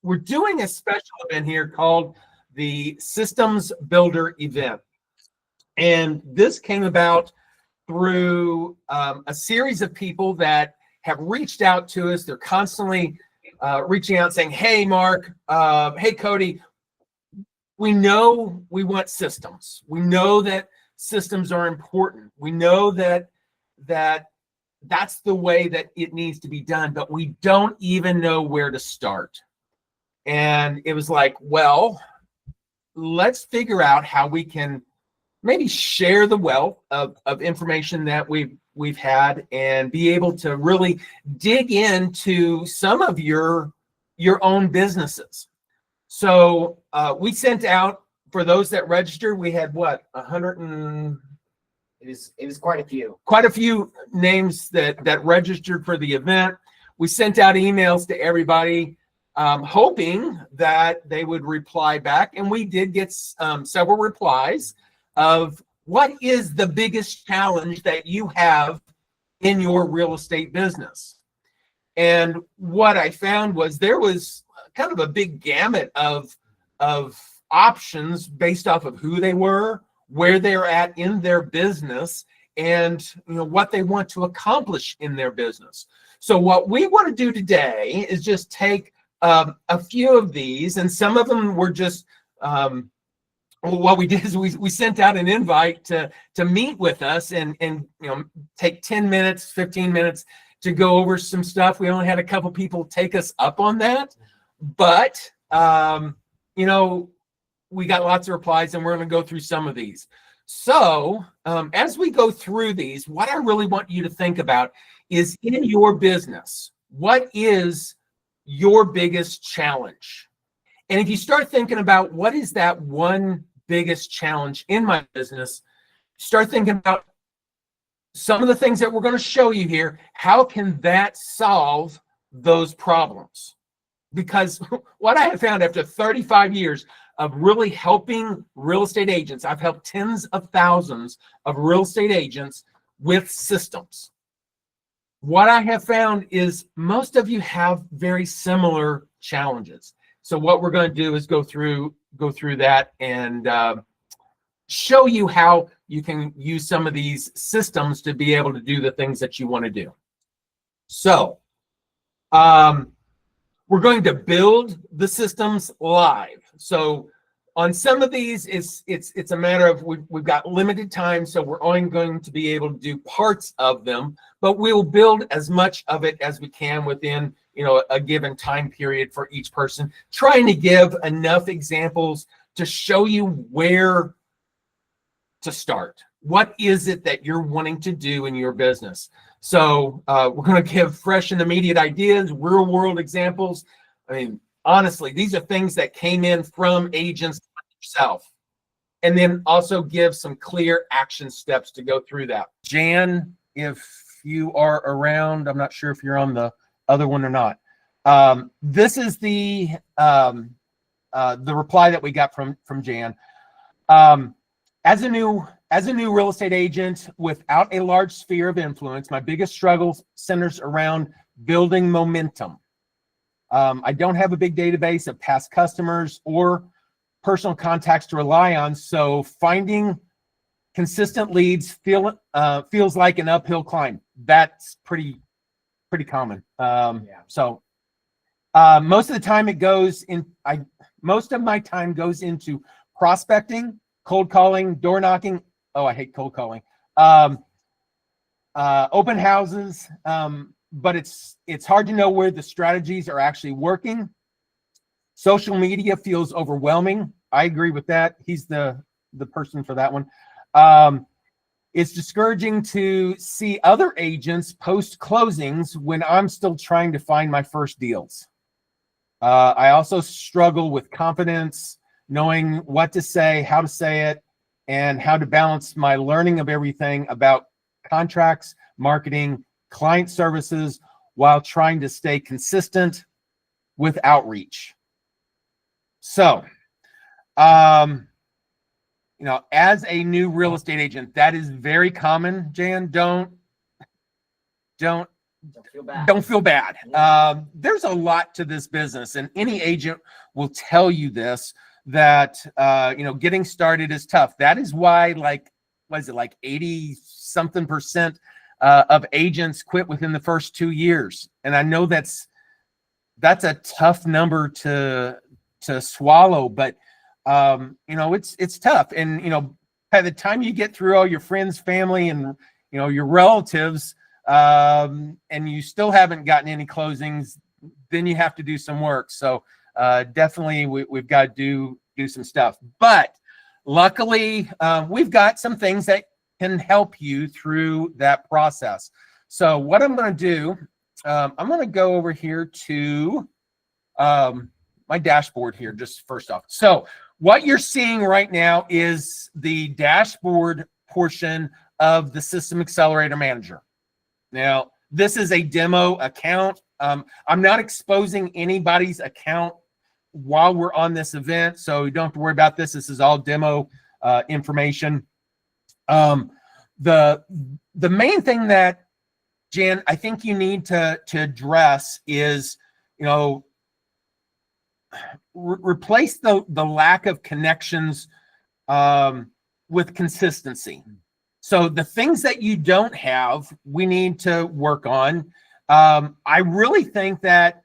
we're doing a special event here called the Systems Builder event. And this came about through a series of people that have reached out to us. They're constantly reaching out saying, hey, Mark, hey, Cody, we know we want systems. We know that systems are important. We know that that's the way that it needs to be done, but we don't even know where to start. And it was like, well, let's figure out how we can maybe share the wealth of information that we've had and be able to really dig into some of your own businesses. So we sent out, for those that registered, we had what, 100 and it was quite a few names that registered for the event. We sent out emails to everybody, hoping that they would reply back, and we did get several replies of what is the biggest challenge that you have in your real estate business. And what I found was there was kind of a big gamut of options based off of who they were, where they're at in their business, and what they want to accomplish in their business. So what we want to do today is just take a few of these, and some of them were just what we did is we sent out an invite to meet with us and take 10 minutes, 15 minutes to go over some stuff. We only had a couple people take us up on that, but we got lots of replies, and we're going to go through some of these. So as we go through these, what I really want you to think about is, in your business, what is your biggest challenge? And if you start thinking about what is that one biggest challenge in my business, start thinking about some of the things that we're going to show you here. How can that solve those problems? Because what I have found after 35 years of really helping real estate agents, I've helped tens of thousands of real estate agents with systems. What I have found is most of you have very similar challenges. So what we're going to do is go through that and show you how you can use some of these systems to be able to do the things that you want to do. So we're going to build the systems live. So on some of these, it's a matter of we've got limited time, so we're only going to be able to do parts of them, but we'll build as much of it as we can within a given time period for each person, trying to give enough examples to show you where to start. What is it that you're wanting to do in your business? So we're going to give fresh and immediate ideas, real world examples. I mean, honestly, these are things that came in from agents like yourself, and then also give some clear action steps to go through that. Jan, if you are around, I'm not sure if you're on the other one or not. This is the reply that we got from Jan. As a new real estate agent without a large sphere of influence, my biggest struggle centers around building momentum. I don't have a big database of past customers or personal contacts to rely on, so finding consistent leads feels like an uphill climb. That's pretty common. So most of the time most of my time goes into prospecting, cold calling, door knocking. Oh, I hate cold calling. Open houses, but it's hard to know where the strategies are actually working. Social media feels overwhelming. I agree with that. He's the person for that one. It's discouraging to see other agents post closings when I'm still trying to find my first deals. I also struggle with confidence, knowing what to say, how to say it, and how to balance my learning of everything about contracts, marketing, client services, while trying to stay consistent with outreach. So, as a new real estate agent, that is very common, Jan. Don't Don't feel bad. Don't feel bad. Yeah. There's a lot to this business, and any agent will tell you this, that getting started is tough. That is why, like, what is it, like 80 something percent of agents quit within the first 2 years. And I know that's a tough number to swallow, but it's tough. And by the time you get through all your friends, family, and your relatives, and you still haven't gotten any closings, then you have to do some work. So definitely we've got to do some stuff. But luckily, we've got some things that can help you through that process. So what I'm going to do, I'm going to go over here to my dashboard here, just first off. So what you're seeing right now is the dashboard portion of the System Accelerator Manager. Now, this is a demo account. I'm not exposing anybody's account while we're on this event, so you don't have to worry about this. This is all demo information. The main thing that, Jen, I think you need to address is, replace the lack of connections with consistency. So the things that you don't have, we need to work on. I really think that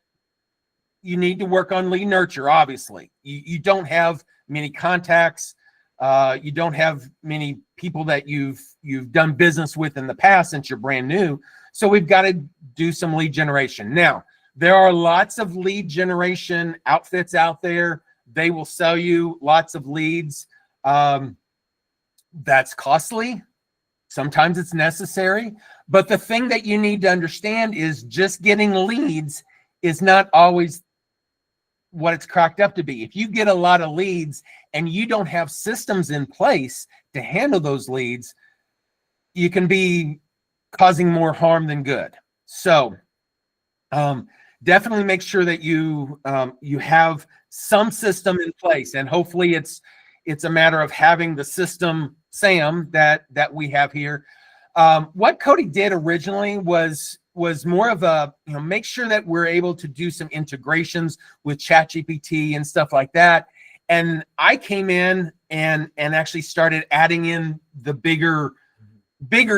you need to work on lead nurture. Obviously, you don't have many contacts. You don't have many people that you've done business with in the past since you're brand new. So we've got to do some lead generation. Now, there are lots of lead generation outfits out there. They will sell you lots of leads. That's costly. Sometimes it's necessary. But the thing that you need to understand is just getting leads is not always what it's cracked up to be. If you get a lot of leads and you don't have systems in place to handle those leads, you can be causing more harm than good. So definitely make sure that you have some system in place, and hopefully it's a matter of having the system, Sam, that we have here. What Cody did originally was more of a, make sure that we're able to do some integrations with ChatGPT and stuff like that. And I came in and actually started adding in the bigger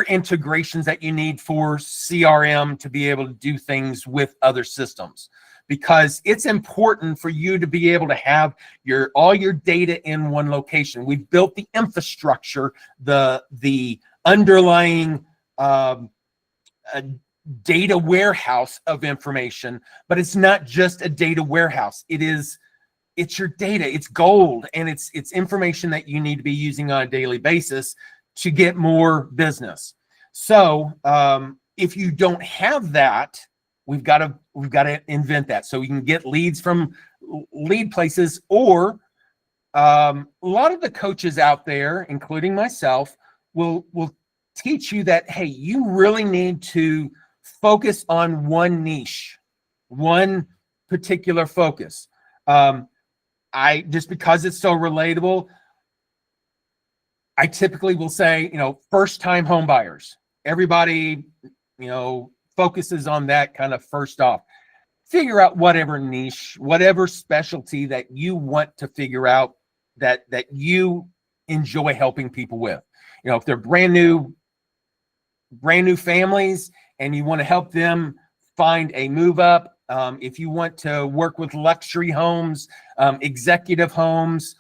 integrations that you need for CRM to be able to do things with other systems, because it's important for you to be able to have all your data in one location. We've built the infrastructure, the underlying data warehouse of information, but it's not just a data warehouse. It's your data. It's gold, and it's information that you need to be using on a daily basis to get more business. So if you don't have that, we've got to invent that, so we can get leads from lead places. Or a lot of the coaches out there, including myself, will teach you that, hey, you really need to focus on one niche, one particular focus. Just because it's so relatable, I typically will say, first-time home buyers. Everybody, focuses on that kind of first off. Figure out whatever niche, whatever specialty that you want to figure out that you enjoy helping people with. If they're brand new families and you want to help them find a move up, if you want to work with luxury homes, executive homes,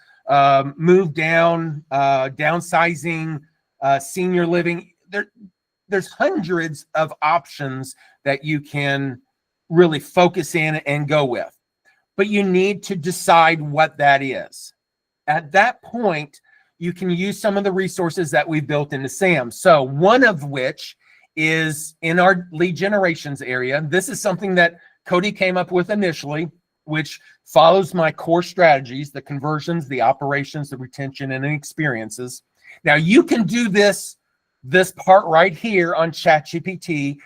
move down, downsizing, senior living, there's hundreds of options that you can really focus in and go with. But you need to decide what that is. At that point, you can use some of the resources that we built into SAM. So one of which is in our lead generations area. This is something that Cody came up with initially, which follows my core strategies: the conversions, the operations, the retention, and the experiences. Now you can do this part right here on ChatGPT,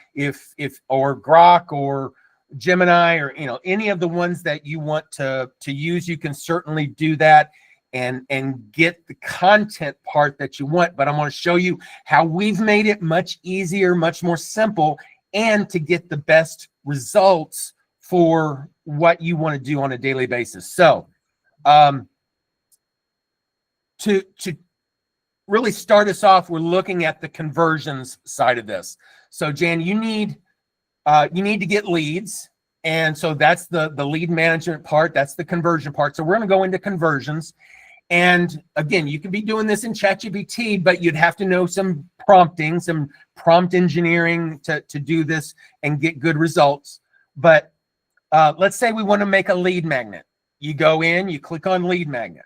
or Grok or Gemini, or any of the ones that you want to use. You can certainly do that and get the content part that you want. But I'm going to show you how we've made it much easier, much more simple, and to get the best results for what you want to do on a daily basis. So to really start us off, we're looking at the conversions side of this. So Jan, you need to get leads. And so that's the lead management part. That's the conversion part. So we're going to go into conversions. And again, you can be doing this in ChatGPT, but you'd have to know some prompting, some prompt engineering to do this and get good results. But let's say we want to make a lead magnet. You go in, you click on lead magnet.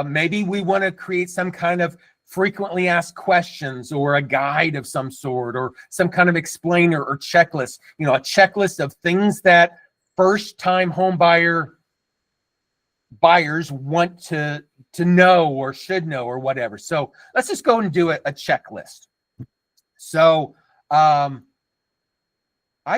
Maybe we want to create some kind of frequently asked questions or a guide of some sort or some kind of explainer or checklist, a checklist of things that first-time home buyers want to know or should know or whatever. So let's just go and do a checklist. So I've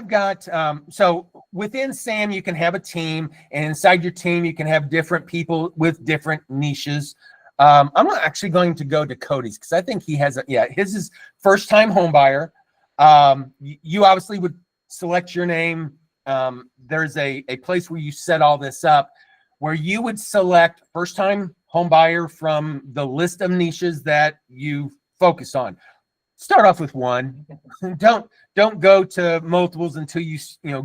got, so within SAM, you can have a team, and inside your team, you can have different people with different niches. I'm actually going to go to Cody's because I think he has his is first time home buyer. You obviously would select your name. There's a place where you set all this up where you would select first time home buyer from the list of niches that you focus on. Start off with one. Don't go to multiples until you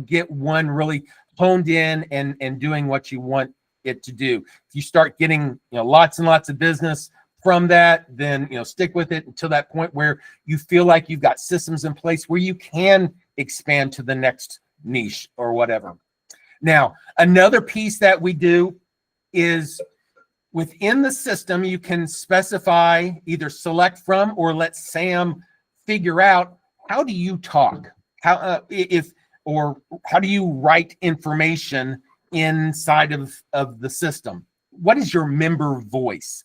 get one really honed in and doing what you want it to do. If you start getting lots and lots of business from that, then stick with it until that point where you feel like you've got systems in place where you can expand to the next niche or whatever. Now, another piece that we do is within the system, you can specify either select from or let SAM figure out how do you talk, how do you write information inside of the system. What is your member voice?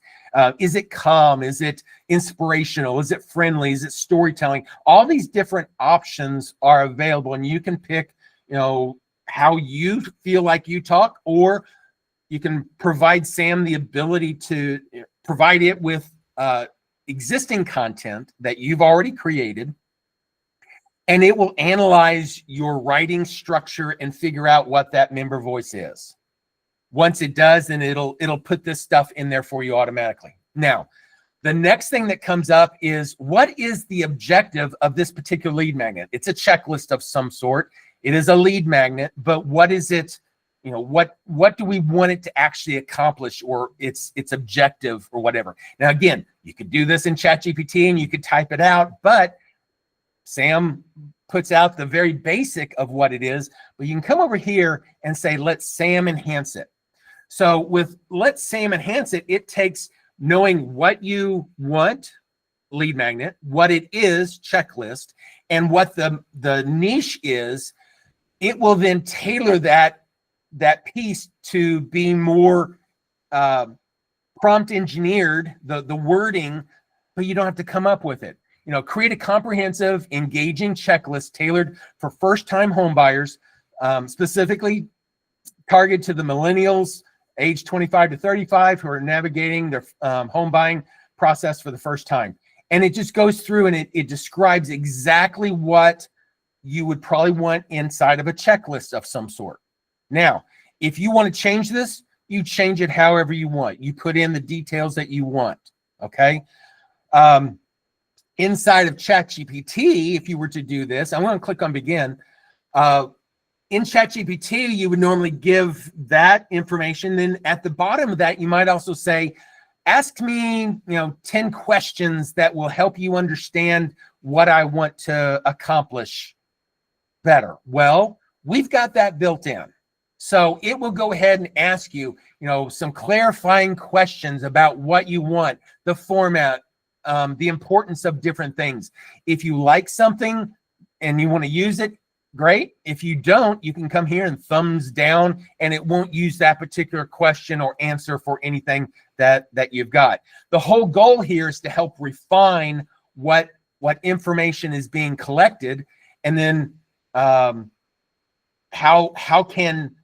Is it calm? Is it inspirational? Is it friendly? Is it storytelling? All these different options are available, and you can pick how you feel like you talk, or you can provide SAM the ability to provide it with existing content that you've already created, and it will analyze your writing structure and figure out what that member voice is. Once it does, then it'll put this stuff in there for you automatically. Now, the next thing that comes up is, what is the objective of this particular lead magnet? It's a checklist of some sort. It is a lead magnet, but what is it? What do we want it to actually accomplish, or its objective or whatever? Now, again, you could do this in ChatGPT and you could type it out, but SAM puts out the very basic of what it is, but you can come over here and say, let SAM enhance it. So with let SAM enhance it, it takes knowing what you want, lead magnet, what it is, checklist, and what the niche is. It will then tailor that piece to be more prompt engineered, the wording, but you don't have to come up with it. Create a comprehensive, engaging checklist tailored for first-time home buyers, specifically targeted to the millennials, age 25 to 35, who are navigating their home buying process for the first time. And it just goes through and it describes exactly what you would probably want inside of a checklist of some sort. Now, if you want to change this, you change it however you want. You put in the details that you want, okay? Inside of ChatGPT, if you were to do this, I'm going to click on begin. In ChatGPT, you would normally give that information. Then at the bottom of that, you might also say, ask me, 10 questions that will help you understand what I want to accomplish better. Well, we've got that built in. So it will go ahead and ask you, some clarifying questions about what you want, the format, the importance of different things. If you like something and you want to use it, great. If you don't, you can come here and thumbs down, and it won't use that particular question or answer for anything that you've got. The whole goal here is to help refine what information is being collected, and then how can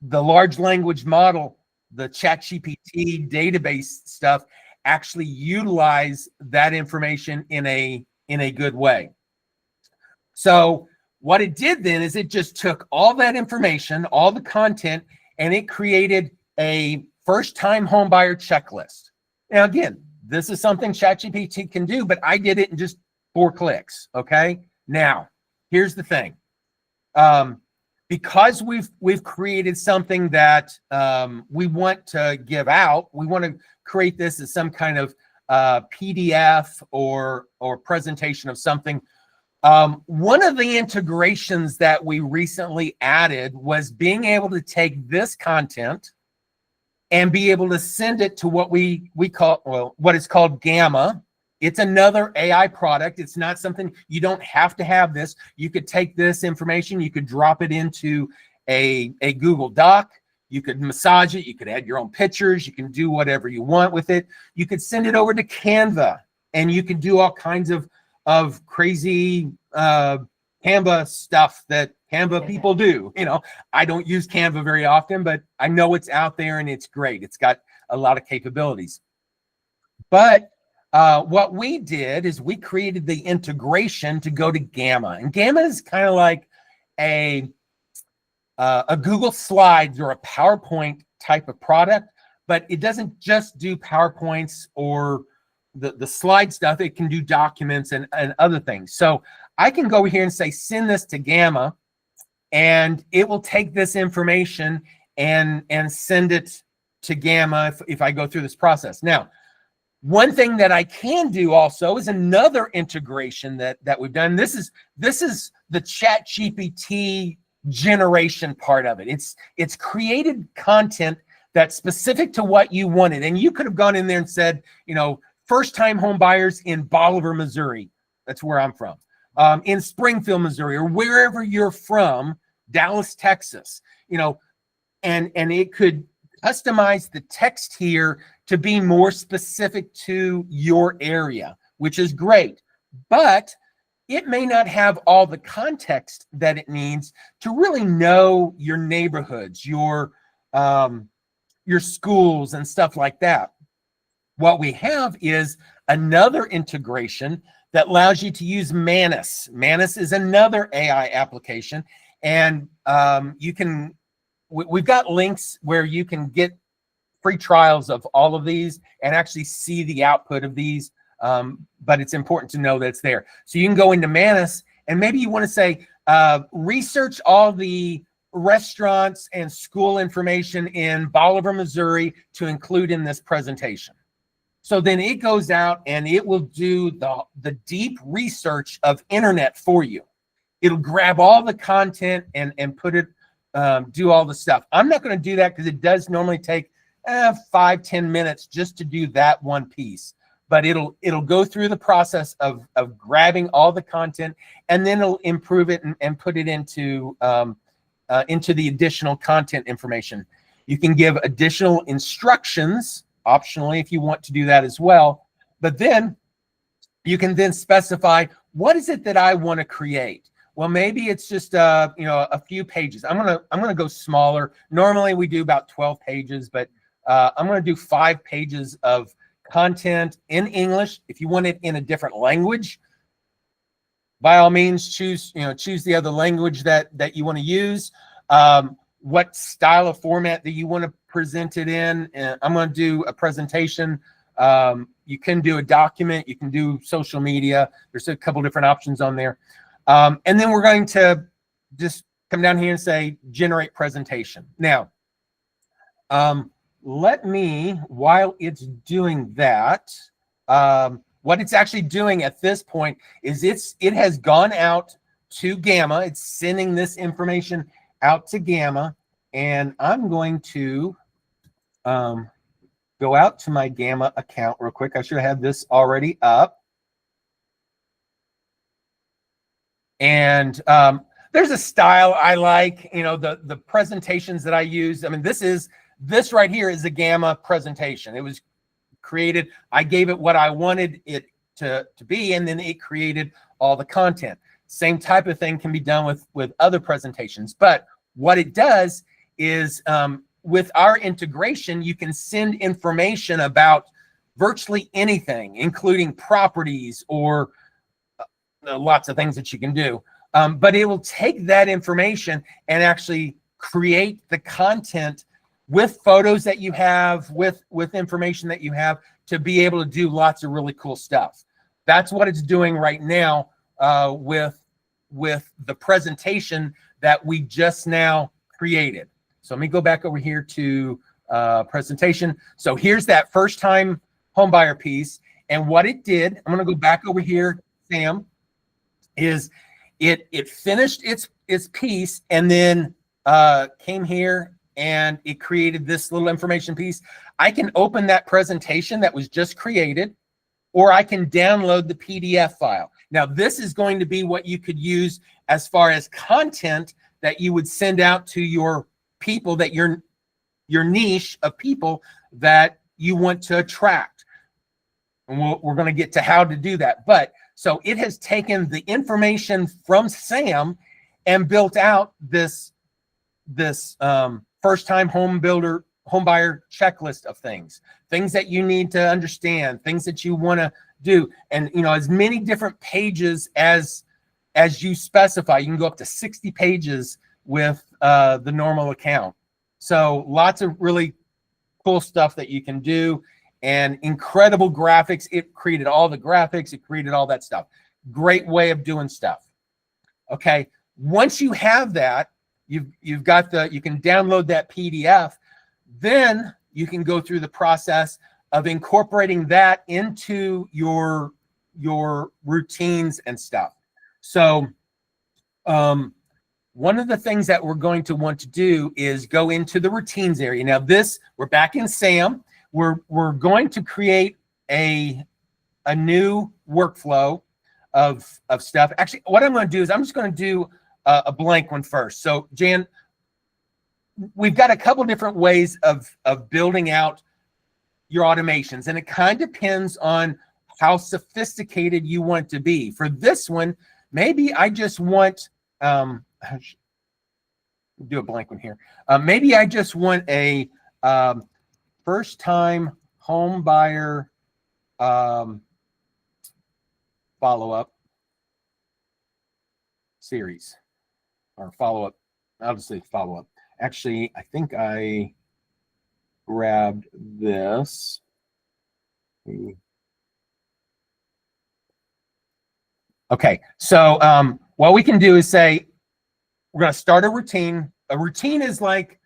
the large language model, the ChatGPT database stuff, actually utilize that information in a good way. So what it did then is it just took all that information, all the content, and it created a first-time homebuyer checklist. Now, again, this is something ChatGPT can do, but I did it in just 4 clicks, okay? Now, here's the thing. Because we've created something that we want to give out, we want to create this as some kind of PDF or presentation of something. One of the integrations that we recently added was being able to take this content and be able to send it to what we call, well, what is called Gamma. It's another AI product. It's not something, you don't have to have this. You could take this information, you could drop it into a Google Doc, you could massage it, you could add your own pictures, you can do whatever you want with it. You could send it over to Canva, and you can do all kinds of crazy Canva stuff that Canva people do. You know, I don't use Canva very often, but I know it's out there and it's great. It's got a lot of capabilities. But what we did is we created the integration to go to Gamma, and Gamma is kind of like a Google Slides or a PowerPoint type of product, but it doesn't just do PowerPoints or the slide stuff. It can do documents and other things. So I can go here and say, send this to Gamma, and it will take this information and send it to Gamma if I go through this process. Now, one thing that I can do also is another integration that we've done. This is the ChatGPT generation part of it. It's created content that's specific to what you wanted. And you could have gone in there and said, you know, first-time home buyers in Bolivar, Missouri. That's where I'm from. In Springfield, Missouri, or wherever you're from, Dallas, Texas, you know, and it could customize the text here to be more specific to your area, which is great. But it may not have all the context that it needs to really know your neighborhoods, your schools and stuff like that. What we have is another integration that allows you to use Manus. Manus is another AI application, and we've got links where you can get free trials of all of these and actually see the output of these. But it's important to know that it's there. So you can go into Manus, and maybe you want to say, research all the restaurants and school information in Bolivar, Missouri to include in this presentation. So then it goes out and it will do the deep research of internet for you. It'll grab all the content and put it, do all the stuff. I'm not going to do that because it does normally take 5-10 minutes just to do that one piece. But it'll go through the process of grabbing all the content, and then it'll improve it and put it into the additional content information. You can give additional instructions optionally if you want to do that as well. But then you can then specify, what is it that I want to create? Well, maybe it's just a few pages. I'm gonna go smaller. Normally we do about 12 pages, but I'm gonna do 5 pages of content in English. If you want it in a different language, by all means, choose the other language that you want to use. What style of format that you want to present it in. And I'm going to do a presentation. You can do a document. You can do social media. There's a couple different options on there. And then we're going to just come down here and say generate presentation. Now, let me, while it's doing that, what it's actually doing at this point is it has gone out to Gamma. It's sending this information out to Gamma, and I'm going to go out to my Gamma account real quick. I should have had this already up. And there's a style I like, the presentations that I use. I mean, this right here is a Gamma presentation. It was created, I gave it what I wanted it to be, and then it created all the content. Same type of thing can be done with other presentations. But what it does is with our integration, you can send information about virtually anything, including properties or lots of things that you can do. But it will take that information and actually create the content with photos that you have, with information that you have, to be able to do lots of really cool stuff. That's what it's doing right now with the presentation that we just now created. So let me go back over here to presentation. So here's that first time home buyer piece. And what it did, I'm going to go back over here, Sam, is it finished its piece and then came here and it created this little information piece. I can open that presentation that was just created, or I can download the PDF file. Now, this is going to be what you could use as far as content that you would send out to your people, that your niche of people that you want to attract. And we're going to get to how to do that. But so it has taken the information from Sam and built out this first-time home buyer checklist of things that you need to understand, things that you want to do, and as many different pages as you specify. You can go up to 60 pages with the normal account. So lots of really cool stuff that you can do, and incredible graphics. It created all the graphics. It created all that stuff. Great way of doing stuff. Okay, once you have that, you've got you can download that PDF. Then you can go through the process of incorporating that into your routines and stuff. So one of the things that we're going to want to do is go into the routines area. Now we're back in SAM. We're going to create a new workflow of stuff. Actually, what I'm going to do is I'm just going to do a blank one first. So Jan, we've got a couple different ways of building out your automations, and it kind of depends on how sophisticated you want to be. For this one, maybe I just want do a blank one here. Maybe I just want a first-time home buyer follow-up series, or follow-up. I'll just say follow-up. Actually, I think I grabbed this. Okay, so what we can do is say we're going to start a routine. A routine is like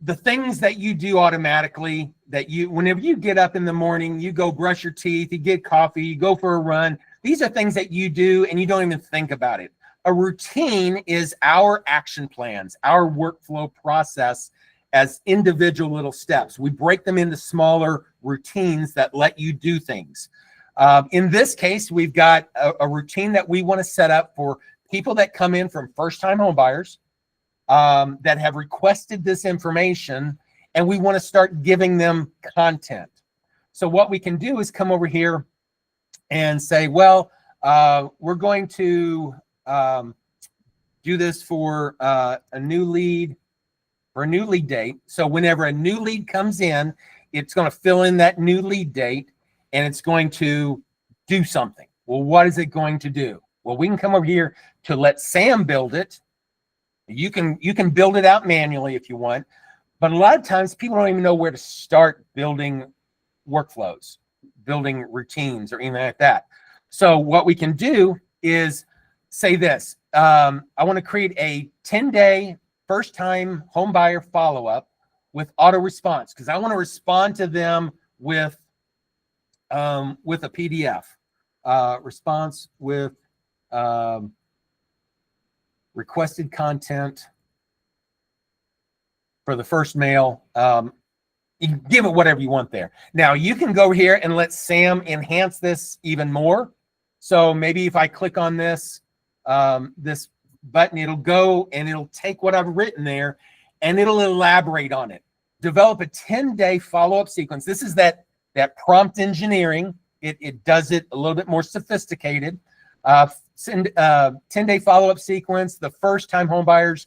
the things that you do automatically, that whenever you get up in the morning, you go brush your teeth, you get coffee, you go for a run. These are things that you do and you don't even think about it. A routine is our action plans, our workflow process as individual little steps. We break them into smaller routines that let you do things. In this case, we've got a routine that we want to set up for people that come in from first-time home buyers that have requested this information, and we want to start giving them content. So what we can do is come over here and say, well, we're going to do this for a new lead, for a new lead date. So whenever a new lead comes in, it's going to fill in that new lead date, and it's going to do something. Well, what is it going to do? Well, we can come over here to let Sam build it. You can build it out manually if you want, but a lot of times people don't even know where to start building workflows, building routines, or anything like that. So what we can do is say this. I want to create a 10-day first-time home buyer follow-up with auto response, because I want to respond to them with a PDF response with requested content for the first mail. You can give it whatever you want there. Now you can go here and let Sam enhance this even more. So maybe if I click on this this button, it'll go and it'll take what I've written there and it'll elaborate on it. Develop a 10-day follow-up sequence. This is that prompt engineering. It does it a little bit more sophisticated. Send 10-day follow-up sequence. The first-time home buyers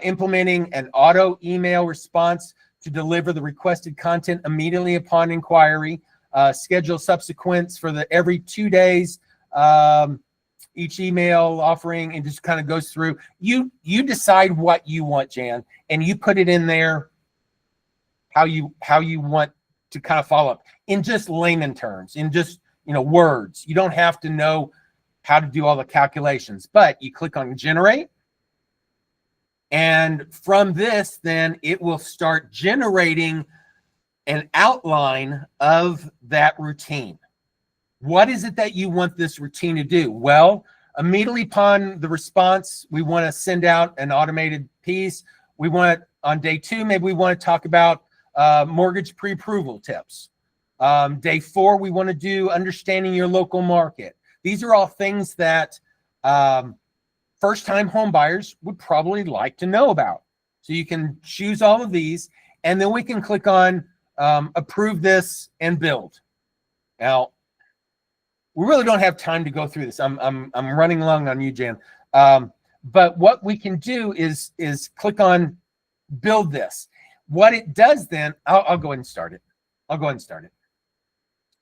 implementing an auto email response to deliver the requested content immediately upon inquiry. Schedule subsequents for every 2 days. each email offering, and just kind of goes through. You decide what you want, Jan, and you put it in there how you want to kind of follow up in just layman terms, in just words. You don't have to know how to do all the calculations, but you click on generate. And from this, then it will start generating an outline of that routine. What is it that you want this routine to do? Well, immediately upon the response, we want to send out an automated piece. We want on day 2, maybe we want to talk about mortgage pre-approval tips. Day 4, we want to do understanding your local market. These are all things that first-time home buyers would probably like to know about. So you can choose all of these, and then we can click on approve this and build. Now, we really don't have time to go through this. I'm running long on you, Jan. But what we can do is click on build this. What it does then, I'll go ahead and start it.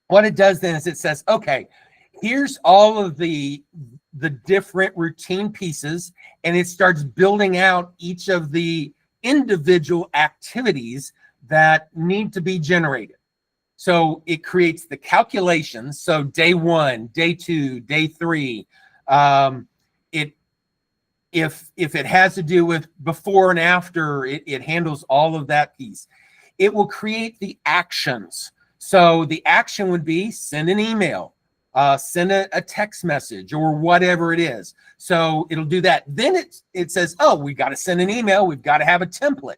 What it does then is it says, okay, here's all of the different routine pieces, and it starts building out each of the individual activities that need to be generated. So it creates the calculations. So day 1, day 2, day 3. If it has to do with before and after, it handles all of that piece. It will create the actions. So the action would be send an email, send a text message, or whatever it is. So it'll do that. Then it says, oh, we got to send an email. We've got to have a template.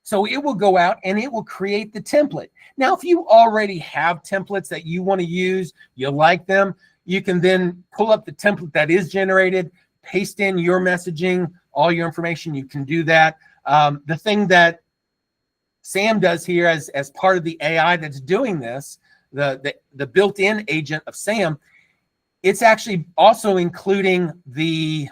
So it will go out and it will create the template. Now, if you already have templates that you want to use, you like them, you can then pull up the template that is generated, paste in your messaging, all your information. You can do that. The thing that Sam does here as part of the AI that's doing this, the built-in agent of Sam, it's actually also including the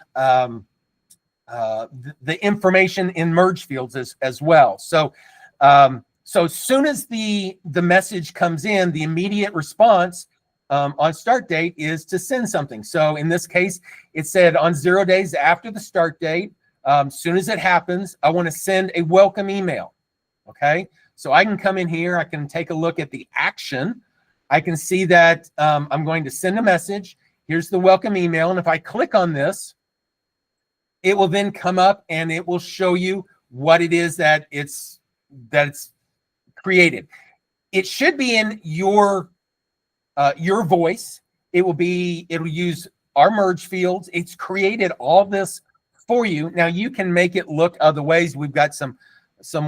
information in merge fields as well. So as soon as the message comes in, the immediate response on start date is to send something. So in this case, it said on 0 days after the start date, as soon as it happens, I want to send a welcome email. Okay, so I can come in here, I can take a look at the action. I can see that I'm going to send a message. Here's the welcome email. And if I click on this, it will then come up and it will show you what it is that it's created. It should be in your voice. It'll use our merge fields. It's created all this for you. Now you can make it look other ways. We've got some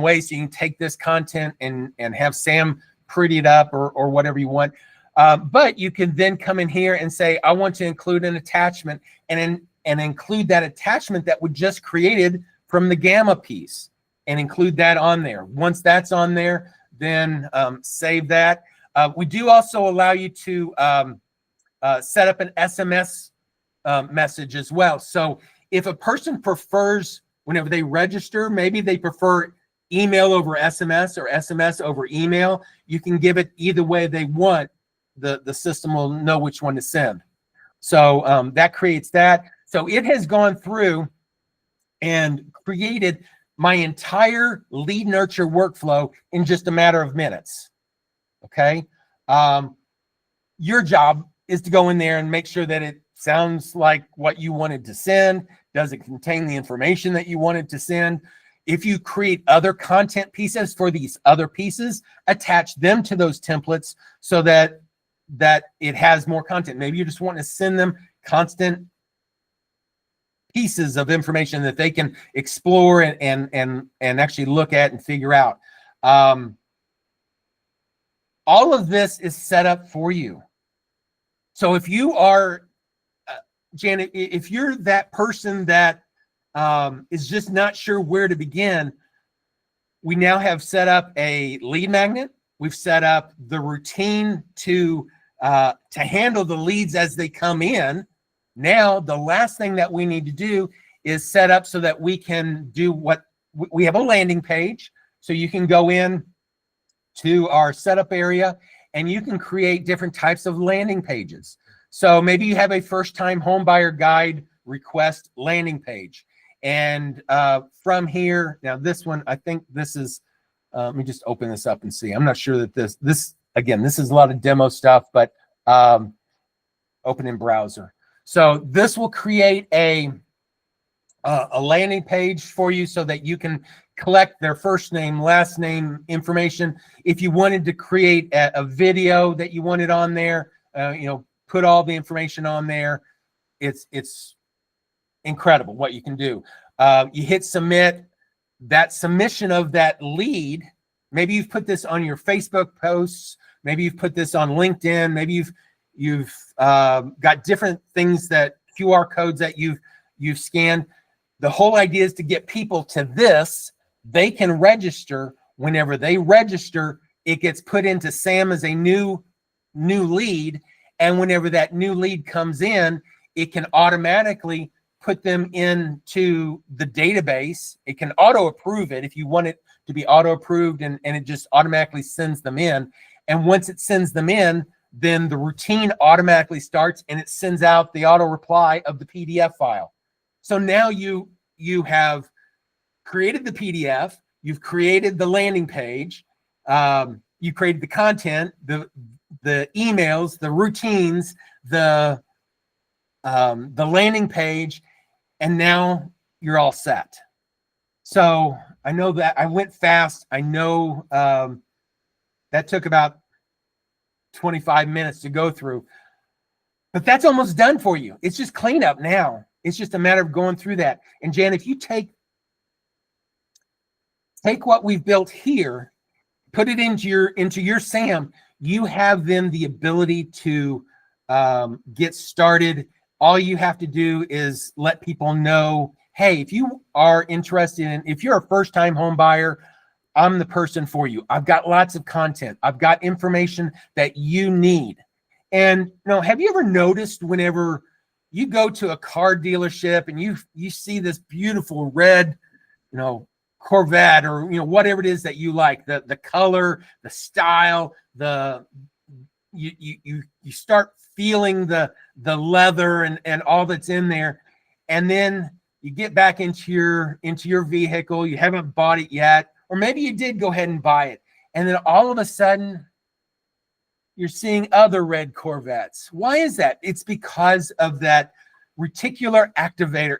ways you can take this content and have Sam pretty it up or whatever you want. But you can then come in here and say, I want to include an attachment, and include that attachment that we just created from the Gamma piece and include that on there. Once that's on there, then save that. We do also allow you to set up an SMS message as well. So if a person prefers, whenever they register, maybe they prefer email over SMS or SMS over email, you can give it either way they want. The system will know which one to send. So that creates that. So it has gone through and created my entire lead nurture workflow in just a matter of minutes. Okay. Your job is to go in there and make sure that it sounds like what you wanted to send. Does it contain the information that you wanted to send? If you create other content pieces for these other pieces, attach them to those templates so that it has more content. Maybe you just want to send them constant pieces of information that they can explore and actually look at and figure out. All of this is set up for you. So if you are, Janet, if you're that person that is just not sure where to begin, we now have set up a lead magnet. We've set up the routine to handle the leads as they come in. Now, the last thing that we need to do is set up so that we can do what we have a landing page. So you can go in to our setup area and you can create different types of landing pages. So maybe you have a first-time home buyer guide request landing page. And from here, now this one, I think this is, let me just open this up and see. I'm not sure that this again, this is a lot of demo stuff, but open in browser. So this will create a landing page for you so that you can collect their first name, last name information. If you wanted to create a video that you wanted on there, put all the information on there. It's incredible what you can do. You hit submit. That submission of that lead, maybe you've put this on your Facebook posts, maybe you've put this on LinkedIn, maybe you've got different things, that QR codes that you've scanned. The whole idea is to get people to this. They can register. Whenever they register, it gets put into SAM as a new lead. And whenever that new lead comes in, it can automatically put them into the database. It can auto approve it if you want it to be auto approved, and it just automatically sends them in. And once it sends them in, then the routine automatically starts and it sends out the auto reply of the PDF file. So now you have created the PDF, you've created the landing page, you created the content, the emails, the routines, the landing page, and now you're all set. So I know that I went fast. I know that took about 25 minutes to go through, but that's almost done for you. It's just cleanup now. It's just a matter of going through that. And Jan, if you take what we've built here, put it into your SAM, you have then the ability to get started. All you have to do is let people know, hey, if you are interested if you're a first-time home buyer, I'm the person for you. I've got lots of content. I've got information that you need. And have you ever noticed whenever you go to a car dealership and you see this beautiful red, Corvette, or whatever it is that you like, the color, the style, you start feeling the leather and all that's in there, and then you get back into your vehicle. You haven't bought it yet, or maybe you did go ahead and buy it, and then all of a sudden you're seeing other red Corvettes. Why is that? It's because of that reticular activator.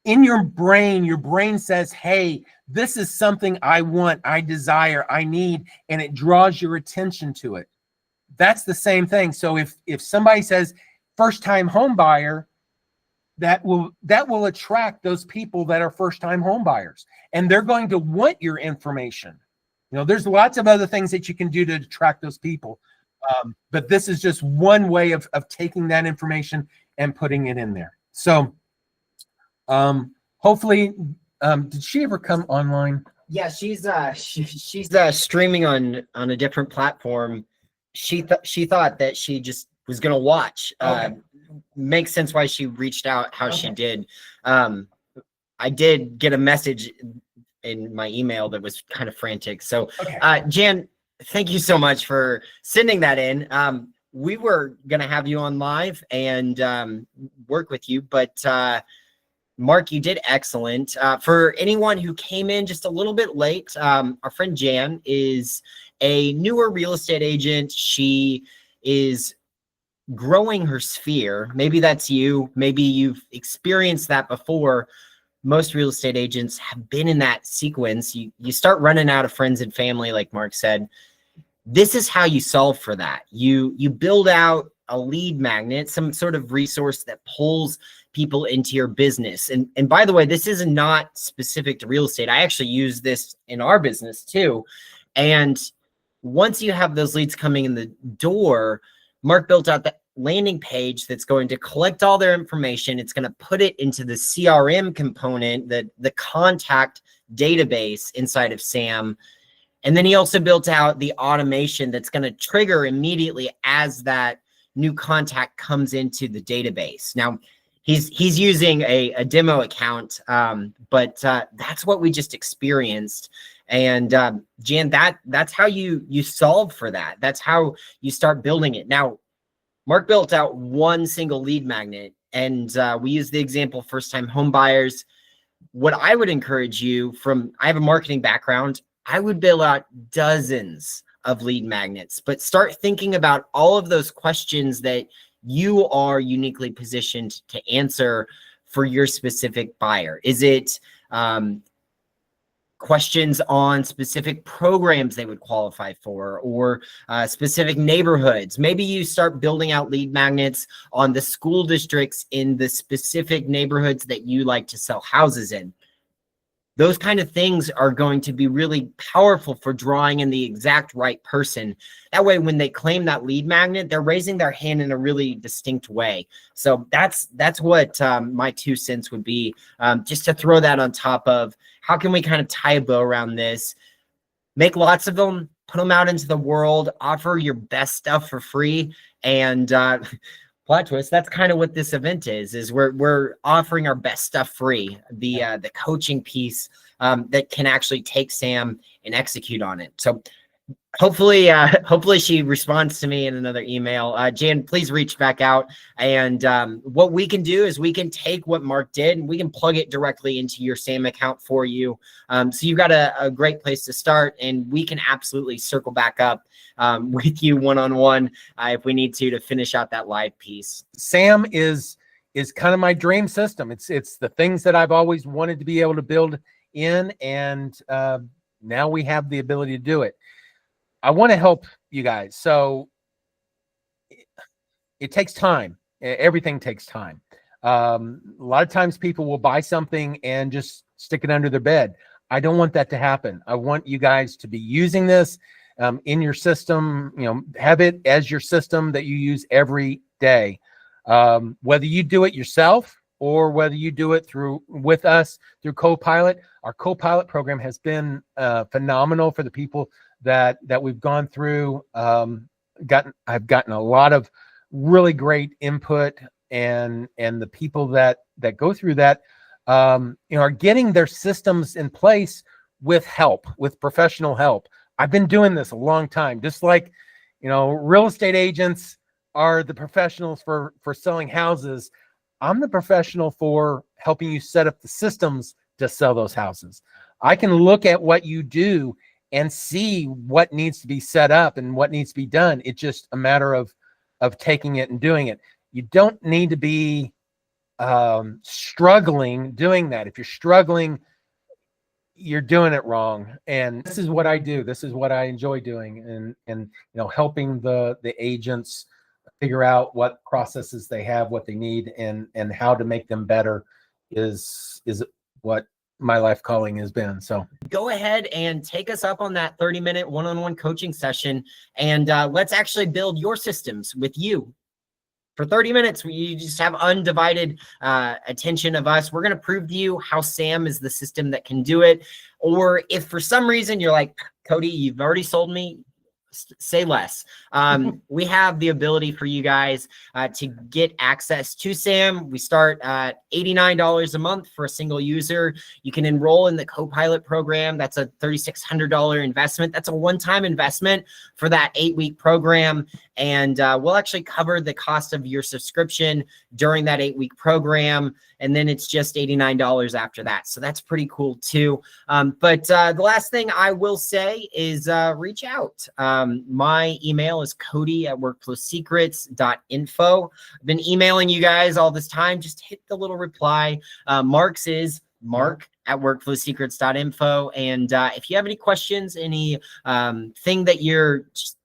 In your brain says, hey, this is something I want, I desire, I need, and it draws your attention to it. That's the same thing. So if somebody says first-time home buyer, that will attract those people that are first-time home buyers, and they're going to want your information. There's lots of other things that you can do to attract those people, but this is just one way of taking that information and putting it in there. So hopefully, did she ever come online? Yeah, she's streaming on a different platform. She thought that she just was gonna watch. Okay. Makes sense why she reached out how she did. I did get a message in my email that was kind of frantic. So Jan, thank you so much for sending that in. We were gonna have you on live and work with you, but Mark, you did excellent. For anyone who came in just a little bit late, our friend Jan is a newer real estate agent. She is growing her sphere. Maybe that's you. Maybe you've experienced that before. Most real estate agents have been in that sequence. You start running out of friends and family, like Mark said. This is how you solve for that. You build out a lead magnet, some sort of resource that pulls people into your business. And by the way, this is not specific to real estate. I actually use this in our business too. And once you have those leads coming in the door, Mark built out the landing page that's going to collect all their information. It's going to put it into the CRM component, the contact database inside of SAM. And then he also built out the automation that's going to trigger immediately as that new contact comes into the database. Now, he's using a demo account, but that's what we just experienced. And Jan, that's how you solve for that. That's how you start building it. Now, Mark built out one single lead magnet, and we use the example first-time home buyers. What I would encourage you I have a marketing background, I would build out dozens of lead magnets, but start thinking about all of those questions that you are uniquely positioned to answer for your specific buyer. Is it questions on specific programs they would qualify for, or specific neighborhoods? Maybe you start building out lead magnets on the school districts in the specific neighborhoods that you like to sell houses in. Those kind of things are going to be really powerful for drawing in the exact right person. That way, when they claim that lead magnet, they're raising their hand in a really distinct way. So that's what my 2 cents would be, just to throw that on top of how can we kind of tie a bow around this, make lots of them, put them out into the world, offer your best stuff for free, and plot twist, that's kind of what this event is we're offering our best stuff free, the coaching piece that can actually take Sam and execute on it. So hopefully she responds to me in another email. Jan, please reach back out. And what we can do is we can take what Mark did and we can plug it directly into your Sam account for you. So you've got a great place to start, and we can absolutely circle back up with you one-on-one if we need to finish out that live piece. Sam is kind of my dream system. It's the things that I've always wanted to be able to build in, and now we have the ability to do it. I want to help you guys. So it takes time. Everything takes time. A lot of times people will buy something and just stick it under their bed. I don't want that to happen. I want you guys to be using this in your system, have it as your system that you use every day. Whether you do it yourself or whether you do it with us through Copilot. Our Copilot program has been phenomenal for the people that we've gone through. I've gotten a lot of really great input, and the people that go through that are getting their systems in place with help, with professional help. I've been doing this a long time, just like real estate agents are the professionals for selling houses. I'm the professional for helping you set up the systems to sell those houses. I can look at what you do and see what needs to be set up and what needs to be done. It's just a matter of taking it and doing it. You don't need to be struggling doing that. If you're struggling, you're doing it wrong. And this is what I do. This is what I enjoy doing, and helping the agents figure out what processes they have, what they need, and how to make them better is what my life calling has been. So go ahead and take us up on that 30-minute one-on-one coaching session, and let's actually build your systems with you. For 30 minutes, you just have undivided attention of us. We're going to prove to you how Sam is the system that can do it. Or if for some reason you're like, Cody, you've already sold me, say less. We have the ability for you guys to get access to Sam. We start at $89 a month for a single user. You can enroll in the Copilot program. That's a $3,600 investment. That's a one-time investment for that 8-week program. And we'll actually cover the cost of your subscription during that 8-week program. And then it's just $89 after that. So that's pretty cool too. But the last thing I will say is reach out. My email is cody@workflowsecrets.info. I've been emailing you guys all this time. Just hit the little reply. Mark's is mark@workflowsecrets.info. And if you have any questions, any thing that you're just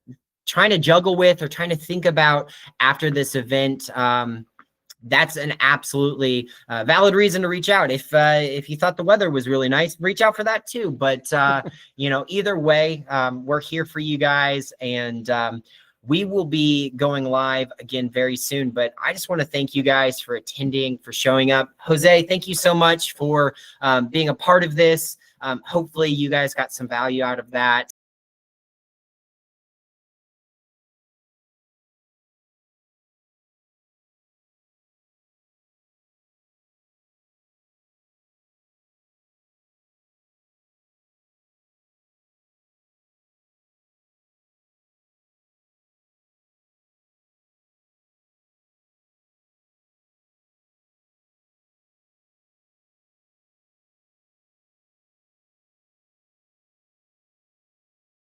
trying to juggle with or trying to think about after this event, that's an absolutely valid reason to reach out. If you thought the weather was really nice, reach out for that too. But either way, we're here for you guys, and we will be going live again very soon. But I just want to thank you guys for attending, for showing up. Jose, thank you so much for being a part of this. Hopefully you guys got some value out of that.